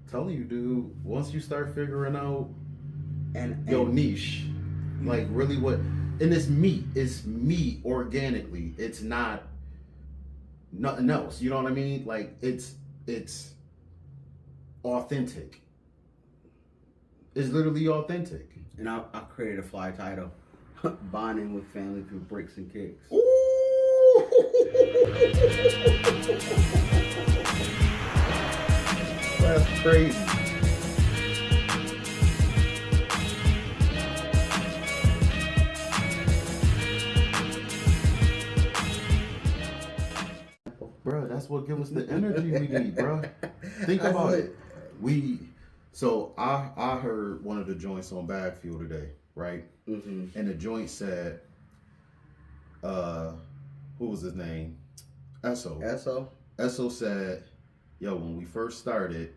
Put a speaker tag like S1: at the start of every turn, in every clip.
S1: telling you, dude. Once you start figuring out
S2: And
S1: your niche, like really what, and it's meat organically. It's not nothing else. You know what I mean? Like it's authentic. It's literally authentic.
S2: and I created a fly title, bonding with family through bricks and kicks.
S1: Ooh. That's crazy. Bro, that's what gives us the energy we need, bro. Think about it. We so I heard one of the joints on Bagfield today, right?
S2: Mm-hmm.
S1: And the joint said, uh, who was his name? Esso.
S2: Eso.
S1: Esso said, yo, when we first started,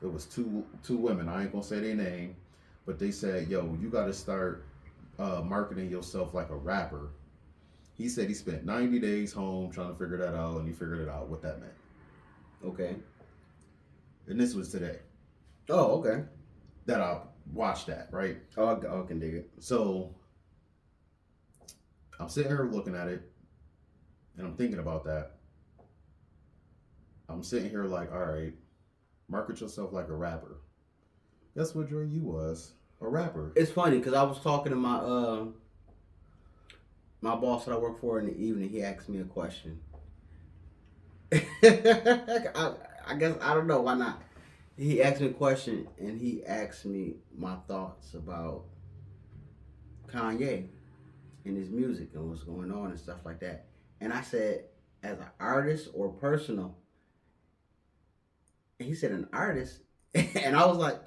S1: it was two women. I ain't gonna say their name, but they said, yo, you gotta start marketing yourself like a rapper. He said he spent 90 days home trying to figure that out, and he figured it out what that meant.
S2: Okay.
S1: And this was today
S2: Oh, okay.
S1: that I watched that, right?
S2: Oh, I can dig it.
S1: So I'm sitting here looking at it, and I'm thinking about that. I'm sitting here like, all right, market yourself like a rapper. Guess what, Joy? You was a rapper.
S2: It's funny because I was talking to my boss that I work for in the evening. He asked me a question. I guess I don't know why not. He asked me a question and he asked me my thoughts about Kanye and his music and what's going on and stuff like that. And I said, as an artist or personal? And he said, an artist. And I was like,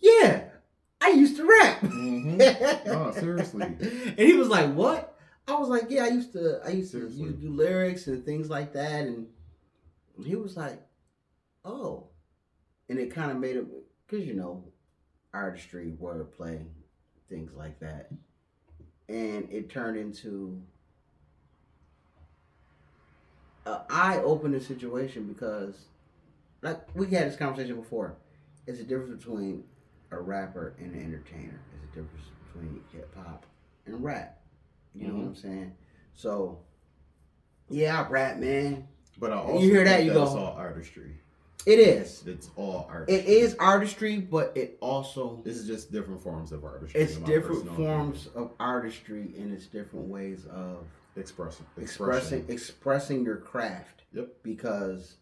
S2: yeah, I used to rap.
S1: Mm-hmm. No, seriously.
S2: And he was like, what? I was like, yeah, I used to
S1: Seriously.
S2: do lyrics and things like that. And he was like, oh. And it kind of made it, because, artistry, wordplay, things like that. And it turned into an eye-opening situation because, like we had this conversation before, it's a difference between a rapper and an entertainer. It's a difference between hip-hop and rap. You know what I'm saying? So, yeah, I rap, man.
S1: But I also
S2: you hear that,
S1: think
S2: you
S1: that
S2: go,
S1: it's all artistry.
S2: It is.
S1: It's all artistry.
S2: It is artistry, but it also...
S1: This is just different forms of artistry.
S2: It's different forms of artistry, and it's different ways of expressing your craft.
S1: Yep.
S2: Because,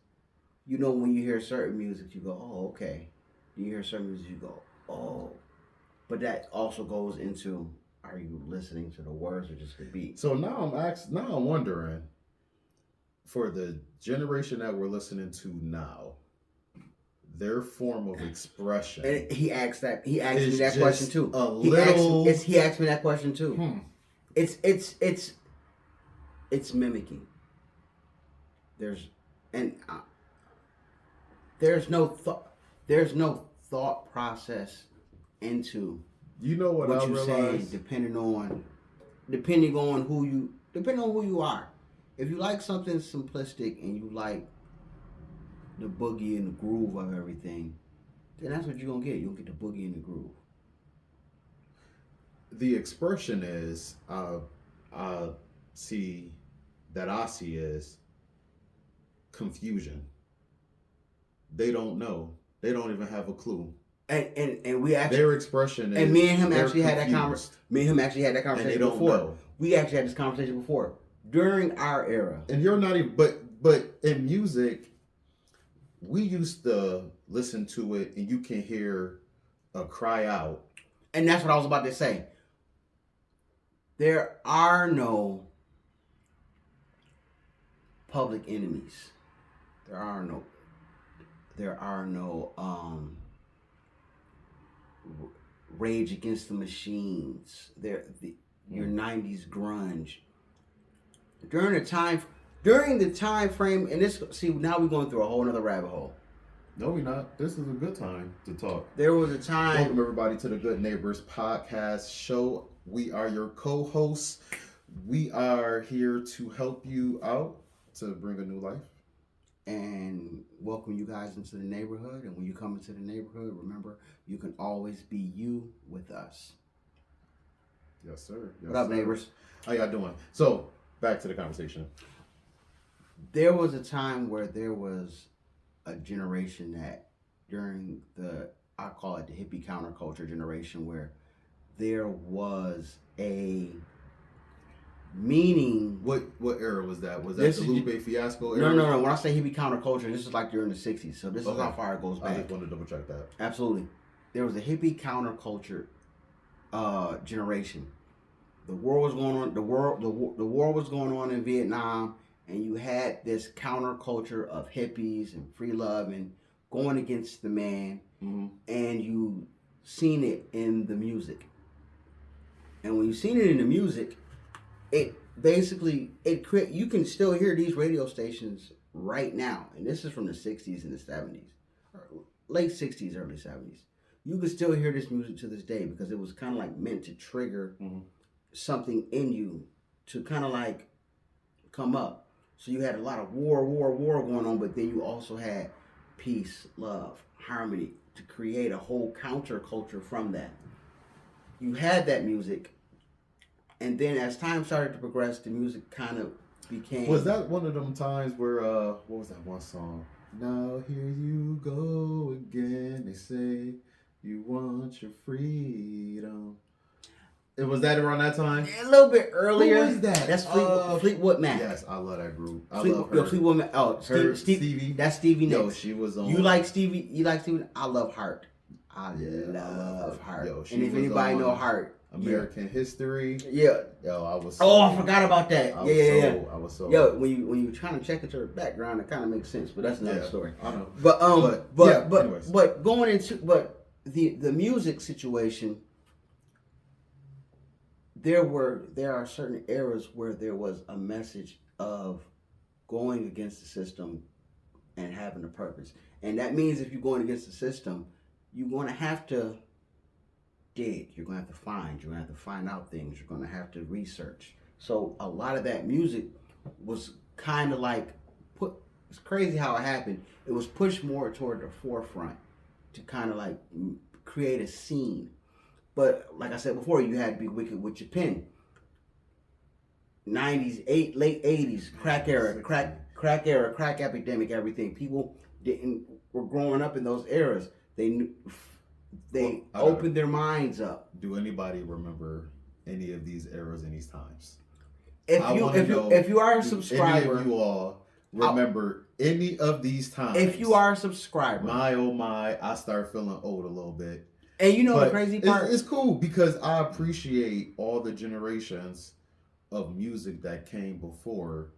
S2: when you hear certain music, you go, oh, okay. You hear certain music, you go, oh. But that also goes into, are you listening to the words or just the beat?
S1: So now I'm wondering, for the generation that we're listening to now, their form of expression.
S2: And he asked me that question too. He asked me that question too. It's mimicking. There's no thought process into
S1: what I
S2: you're
S1: realized?
S2: saying, depending on who you are. If you like something simplistic and you like the boogie and the groove of everything, then that's what you're gonna get. You'll get the boogie and the groove.
S1: The expression is I see is confusion. They don't know. They don't even have a clue.
S2: And we actually,
S1: their expression is,
S2: and me and him actually
S1: confused.
S2: had that conversation. Me and him actually had that conversation before. Know. We actually had this conversation before during our era.
S1: And you're not even, but in music, we used to listen to it, and you can hear a cry out.
S2: And that's what I was about to say. There are no public enemies. There are no Rage Against the Machines. Your 90s grunge. During the time frame, and now we're going through a whole nother rabbit hole.
S1: No, we're not. This is a good time to talk.
S2: There was a time.
S1: Welcome everybody to the Good Neighbors podcast show. We are your co-hosts. We are here to help you out to bring a new life.
S2: and welcome you guys into the neighborhood. And when you come into the neighborhood, remember, you can always be you with us.
S1: Yes, sir. Yes,
S2: What up,
S1: sir.
S2: neighbors?
S1: How y'all doing? So, back to the conversation.
S2: There was a time where there was a generation that during I call it the hippie counterculture generation, where there was a meaning.
S1: What era was that? Was that
S2: This
S1: the
S2: is-
S1: Lupe Fiasco era?
S2: No. When I say hippie counterculture, this is like during the 60s. So this is
S1: Okay.
S2: how far it goes
S1: I
S2: back.
S1: just wanted to double check that.
S2: Absolutely. There was a hippie counterculture generation. The war was going on. The war was going on in Vietnam, and you had this counterculture of hippies and free love and going against the man,
S1: Mm-hmm.
S2: and you seen it in the music. And when you seen it in the music, it basically you can still hear these radio stations right now, and this is from the 60s and the 70s, late 60s, early 70s. You can still hear this music to this day because it was kind of like meant to trigger something in you to kind of like come up. So you had a lot of war going on, but then you also had peace, love, harmony to create a whole counterculture from that. You had that music, and then as time started to progress, the music kind of became.
S1: Was that one of them times where what was that one song? Now here you go again. They say you want your freedom. Was that around that time?
S2: A little bit earlier.
S1: Who was that?
S2: That's Fleetwood Mac.
S1: Yes, I love that group. I love her.
S2: Fleetwood Mac. Oh,
S1: Stevie.
S2: That's Stevie Nicks.
S1: Yo, she was on.
S2: You like Stevie? You like Stevie? I love Heart. I
S1: love
S2: love Heart.
S1: Yo,
S2: and if anybody know Heart,
S1: American History.
S2: Yeah.
S1: Yo, I was.
S2: I forgot about that. Yeah.
S1: I was so.
S2: Yo, when you trying to check into her background, it kind of makes sense, but that's another story.
S1: I know.
S2: But
S1: anyways.
S2: going into the music situation, there are certain eras where there was a message of going against the system and having a purpose, and that means if you're going against the system, you're going to have to dig. You're going to have to find. You're going to have to find out things. You're going to have to research. So a lot of that music was kind of like it's crazy how it happened. It was pushed more toward the forefront to kind of like create a scene. But like I said before, you had to be wicked with your pen. 90s, late 80s, crack era, crack epidemic, everything. People were growing up in those eras. They opened their minds up.
S1: Do anybody remember any of these eras and these times?
S2: If you are a subscriber,
S1: any of you all remember any of these times?
S2: If you are a subscriber,
S1: my oh my, I start feeling old a little bit.
S2: And you know the crazy part?
S1: It's cool because I appreciate all the generations of music that came before,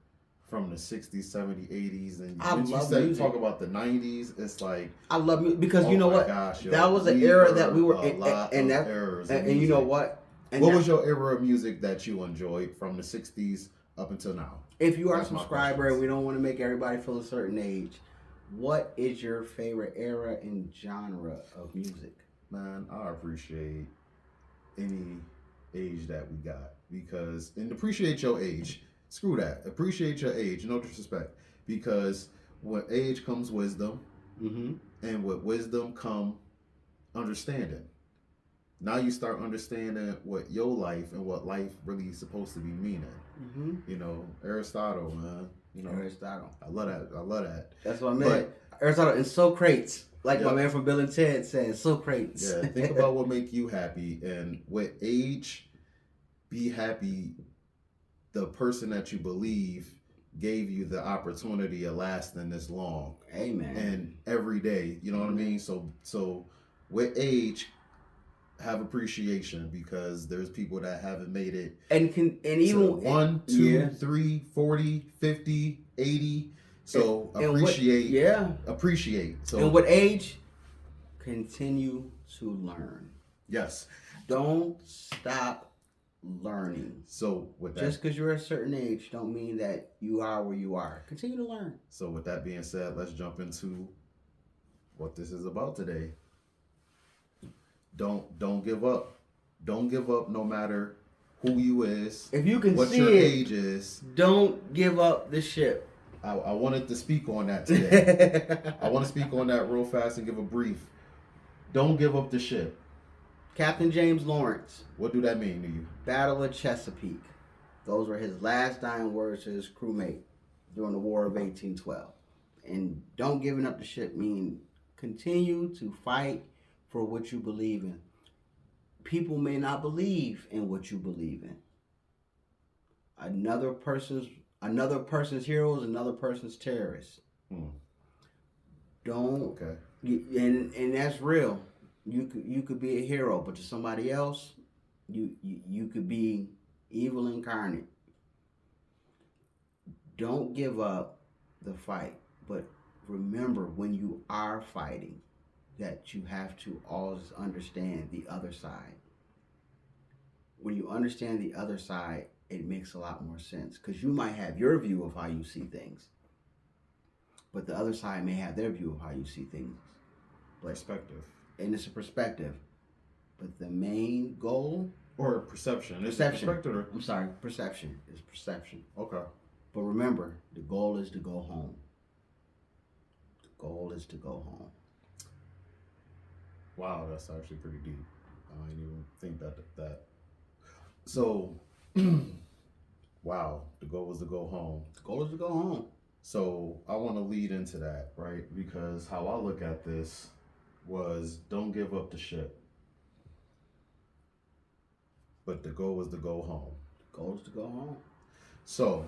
S1: from the 60s, 70s, 80s, and when you talk about the 90s, it's like
S2: I love music because you know what?
S1: Gosh, yo,
S2: that was an era that we were
S1: and
S2: you know what?
S1: What was your era of music that you enjoyed from the 60s up until now?
S2: If you are a subscriber and we don't want to make everybody feel a certain age, what is your favorite era and genre of music?
S1: Man, I appreciate any age that we got and appreciate your age. Screw that. Appreciate your age. No disrespect. Because with age comes wisdom, and with wisdom come understanding. Now you start understanding what your life and what life really is supposed to be meaning. You know, Aristotle, man. You know,
S2: Aristotle.
S1: I love that.
S2: That's what I meant. Aristotle and Socrates. Like my man from Bill and Ted said, Socrates.
S1: Yeah, think about what make you happy, and with age, be happy. The person that you believe gave you the opportunity of lasting this long.
S2: Amen.
S1: And every day, you know what I mean? So with age, have appreciation because there's people that haven't made it.
S2: And even
S1: 1, 2, 3, 40, 50, 80. So appreciate. So
S2: and with age, continue to learn.
S1: Yes.
S2: Don't stop learning.
S1: So with that,
S2: just because you're a certain age don't mean that you are where you are. Continue to learn.
S1: So with that being said, let's jump into what this is about today. Don't give up. Don't give up no matter who you is.
S2: If you can
S1: what
S2: see
S1: your
S2: it,
S1: age is.
S2: Don't give up the ship.
S1: I wanted to speak on that today. I want to speak on that real fast and give a brief. Don't give up the ship.
S2: Captain James Lawrence.
S1: What do that mean to you?
S2: Battle of Chesapeake. Those were his last dying words to his crewmate during the War of 1812. And don't giving up the ship mean continue to fight for what you believe in. People may not believe in what you believe in. Another person's hero is another person's terrorist. Don't.
S1: Okay.
S2: And that's real. You could be a hero, but to somebody else, you could be evil incarnate. Don't give up the fight, but remember when you are fighting that you have to always understand the other side. When you understand the other side, it makes a lot more sense because you might have your view of how you see things, but the other side may have their view of how you see things.
S1: Perspective.
S2: And it's a perspective. But the main goal...
S1: Or perception.
S2: Perception.
S1: Perspective.
S2: I'm sorry, perception. It's perception.
S1: Okay.
S2: But remember, the goal is to go home. The goal is to go home.
S1: Wow, that's actually pretty deep. I didn't even think that. So, wow, the goal was to go home.
S2: The goal is to go home.
S1: So I want to lead into that, right? Because how I look at this was don't give up the ship. But the goal was to go home.
S2: The goal is to go home.
S1: So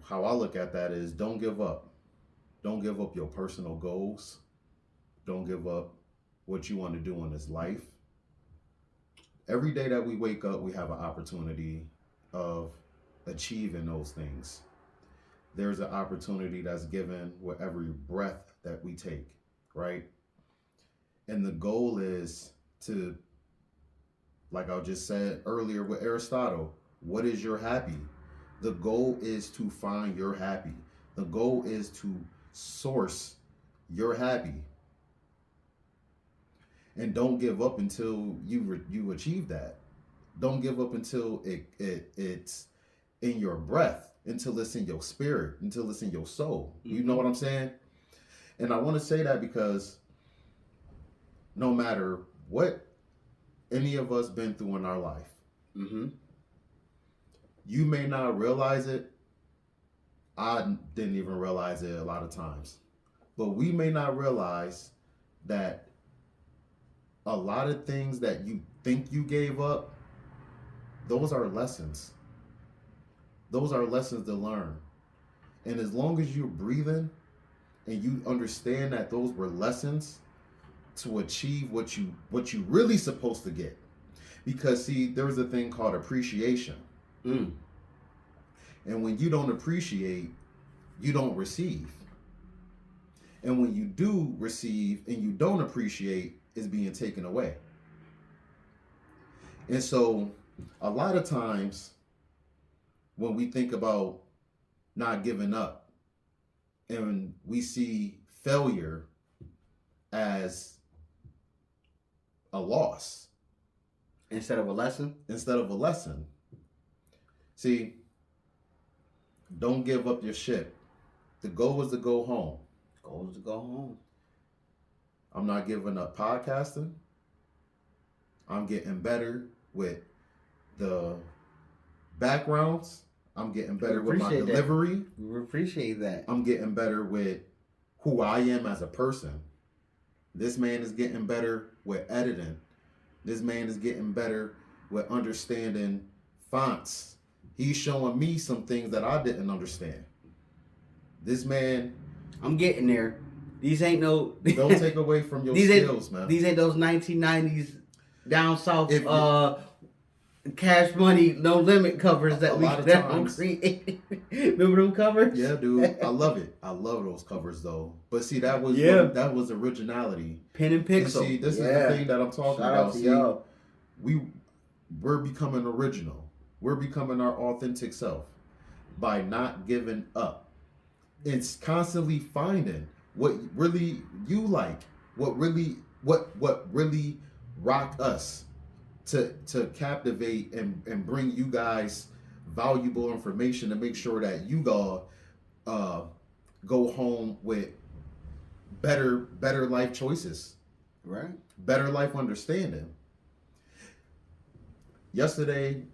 S1: how I look at that is don't give up. Don't give up your personal goals. Don't give up what you want to do in this life. Every day that we wake up, we have an opportunity of achieving those things. There's an opportunity that's given with every breath that we take, right? And the goal is to, like I just said earlier with Aristotle, what is your happy? The goal is to find your happy. The goal is to source your happy. And don't give up until you achieve that. Don't give up until it's in your breath, until it's in your spirit, until it's in your soul. You know what I'm saying? And I want to say that because no matter what any of us been through in our life, you may not realize it. I didn't even realize it a lot of times. But we may not realize that a lot of things that you think you gave up, those are lessons. Those are lessons to learn. And as long as you're breathing and you understand that those were lessons to achieve what you really supposed to get. Because see, there's a thing called appreciation. And when you don't appreciate, you don't receive. And when you do receive and you don't appreciate, it's being taken away. And so a lot of times when we think about not giving up and we see failure as a loss
S2: instead of a lesson.
S1: See, don't give up your ship. The goal is to go home.
S2: The goal is to go home.
S1: I'm not giving up podcasting. I'm getting better with the backgrounds. I'm getting better with my delivery.
S2: We appreciate that.
S1: I'm getting better with who I am as a person. This man is getting better with editing. This man is getting better with understanding fonts. He's showing me some things that I didn't understand. This man...
S2: I'm getting there. These ain't no...
S1: Don't take away from your skills, man.
S2: These ain't those 1990s down south Cash Money No Limit covers that we created. Remember them covers?
S1: Yeah, dude. I love it. I love those covers though. But see, that was originality.
S2: Pen and pixel.
S1: And see, this is the thing that I'm talking about. See, we're becoming original. We're becoming our authentic self by not giving up. It's constantly finding what really you like, what really rocked us to captivate and bring you guys valuable information to make sure that you go home with better life choices,
S2: Right.
S1: better life understanding. Yesterday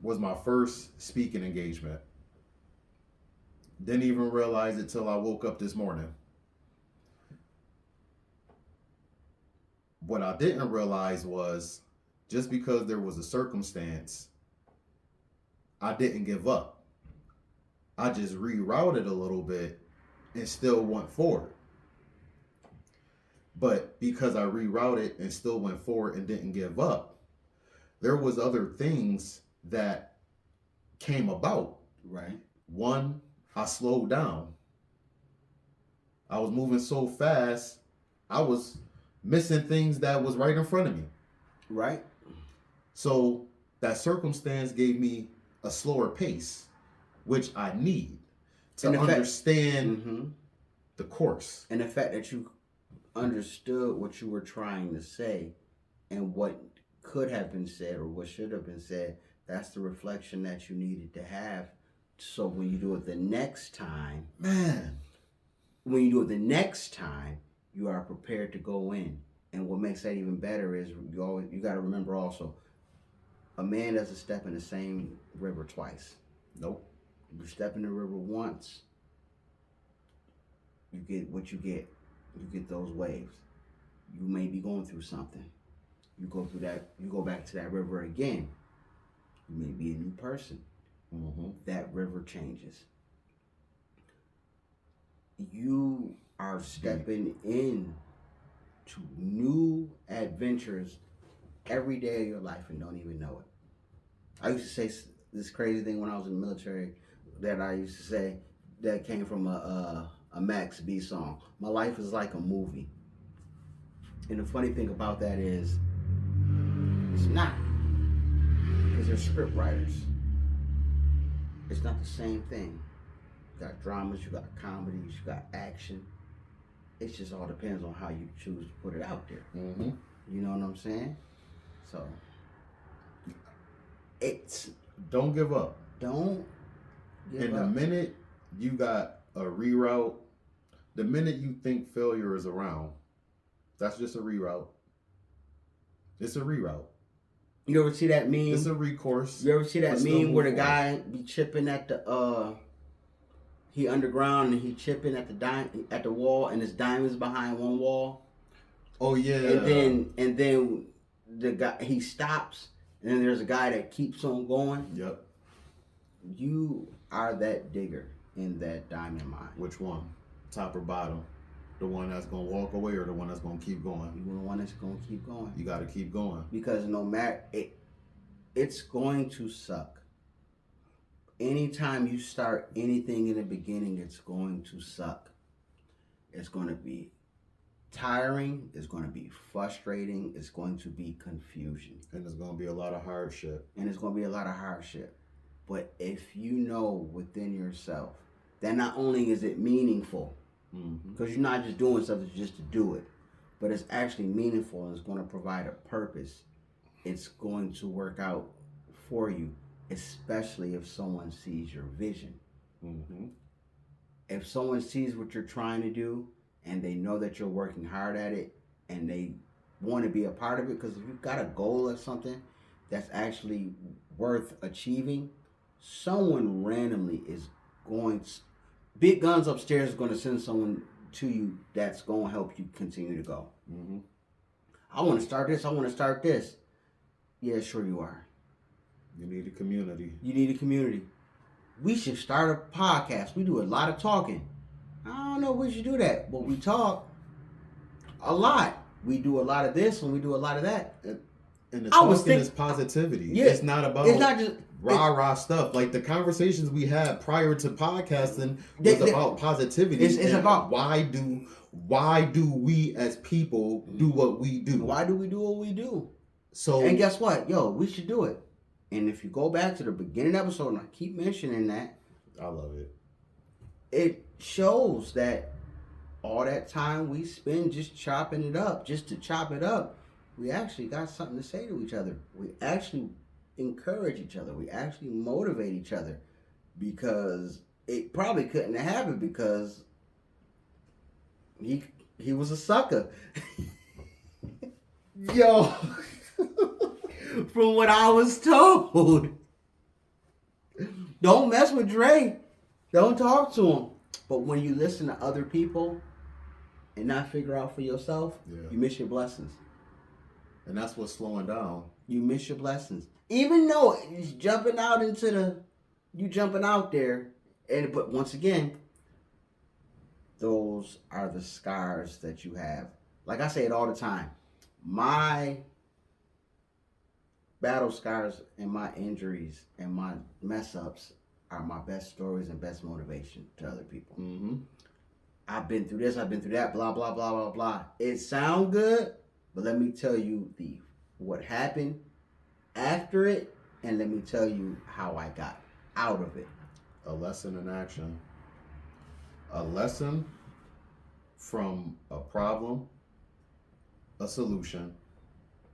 S1: was my first speaking engagement. Didn't even realize it till I woke up this morning. What I didn't realize was just because there was a circumstance, I didn't give up. I just rerouted a little bit and still went forward. But because I rerouted and still went forward and didn't give up, there was other things that came about.
S2: Right.
S1: One, I slowed down. I was moving so fast, I was missing things that was right in front of me.
S2: Right.
S1: So that circumstance gave me a slower pace, which I need to understand the course.
S2: And the fact that you understood what you were trying to say and what could have been said or what should have been said, that's the reflection that you needed to have. So when you do it the next time, you are prepared to go in. And what makes that even better is you got to remember also, a man doesn't step in the same river twice.
S1: Nope.
S2: You step in the river once, you get what you get. You get those waves. You may be going through something. You go through that. You go back to that river again. You may be a new person. That river changes. You are stepping in to new adventures every day of your life and don't even know it. I used to say this crazy thing when I was in the military that I used to say that came from a Max B song. My life is like a movie. And the funny thing about that is it's not. Because they're script writers. It's not the same thing. You got dramas, you got comedies, you got action. It just all depends on how you choose to put it out there. You know what I'm saying? So,
S1: don't give up.
S2: Don't give up.
S1: The minute you got a reroute, the minute you think failure is around, that's just a reroute. It's a reroute.
S2: You ever see that meme?
S1: It's a recourse.
S2: You ever see that meme where the guy be chipping at the he underground and he chipping at the wall and his diamonds behind one wall?
S1: Oh yeah.
S2: And then the guy he stops and then there's a guy that keeps on going.
S1: Yep.
S2: You are that digger in that diamond mine.
S1: Which one? Top or bottom? The one that's gonna walk away or the one that's gonna keep going?
S2: You're the one that's gonna keep going.
S1: You gotta keep going.
S2: Because no matter it's going to suck. Anytime you start anything in the beginning, it's going to suck. It's going to be tiring. It's going to be frustrating. It's going to be confusion.
S1: And there's going to be a lot of hardship.
S2: But if you know within yourself that not only is it meaningful, because you're not just doing something just to do it, but it's actually meaningful and it's going to provide a purpose. It's going to work out for you, especially if someone sees your vision. If someone sees what you're trying to do and they know that you're working hard at it and they want to be a part of it, because if you've got a goal or something that's actually worth achieving, someone randomly is big guns upstairs is going to send someone to you that's going to help you continue to go. I want to start this. Yeah, sure you are.
S1: You need a community.
S2: We should start a podcast. We do a lot of talking. I don't know if we should do that, but we talk a lot. We do a lot of this and we do a lot of that.
S1: And the talking is positivity.
S2: Yeah,
S1: it's not just rah stuff. Like the conversations we had prior to podcasting was about positivity.
S2: It's about
S1: why do we as people do what we do?
S2: Why do we do what we do?
S1: So,
S2: and guess what? We should do it. And if you go back to the beginning episode, and I keep mentioning that,
S1: I love it.
S2: It shows that all that time we spend just chopping it up, just to chop it up, we actually got something to say to each other. We actually encourage each other. We actually motivate each other because it probably couldn't have happened because he was a sucker. Yo, from what I was told, don't mess with Dre. Don't talk to him. But when you listen to other people and not figure out for yourself, you miss your blessings.
S1: And that's what's slowing down.
S2: You miss your blessings. Even though it's jumping out you jumping out there. But once again, those are the scars that you have. Like I say it all the time. My battle scars and my injuries and my mess ups are my best stories and best motivation to other people.
S1: Mm-hmm.
S2: I've been through this, I've been through that, blah, blah, blah, blah, blah. It sounds good, but let me tell you what happened after it, and let me tell you how I got out of it.
S1: A lesson in action. A lesson from a problem, a solution,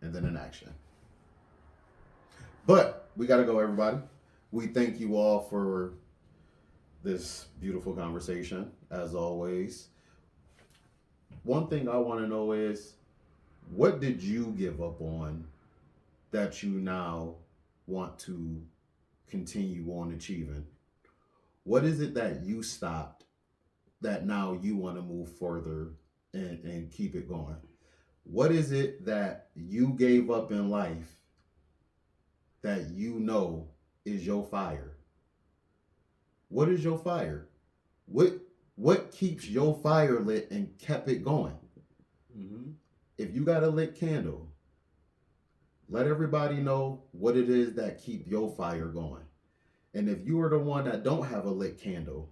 S1: and then an action. But we got to go, everybody. We thank you all for this beautiful conversation, as always. One thing I want to know is, what did you give up on that you now want to continue on achieving? What is it that you stopped that now you want to move further and keep it going? What is it that you gave up in life that you know is your fire? What is your fire? What keeps your fire lit and kept it going?
S2: Mm-hmm.
S1: If you got a lit candle, let everybody know what it is that keep your fire going. And if you are the one that don't have a lit candle,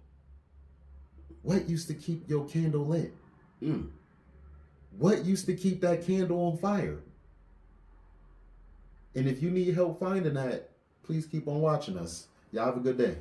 S1: what used to keep your candle lit? What used to keep that candle on fire? And if you need help finding that, please keep on watching us. Y'all have a good day.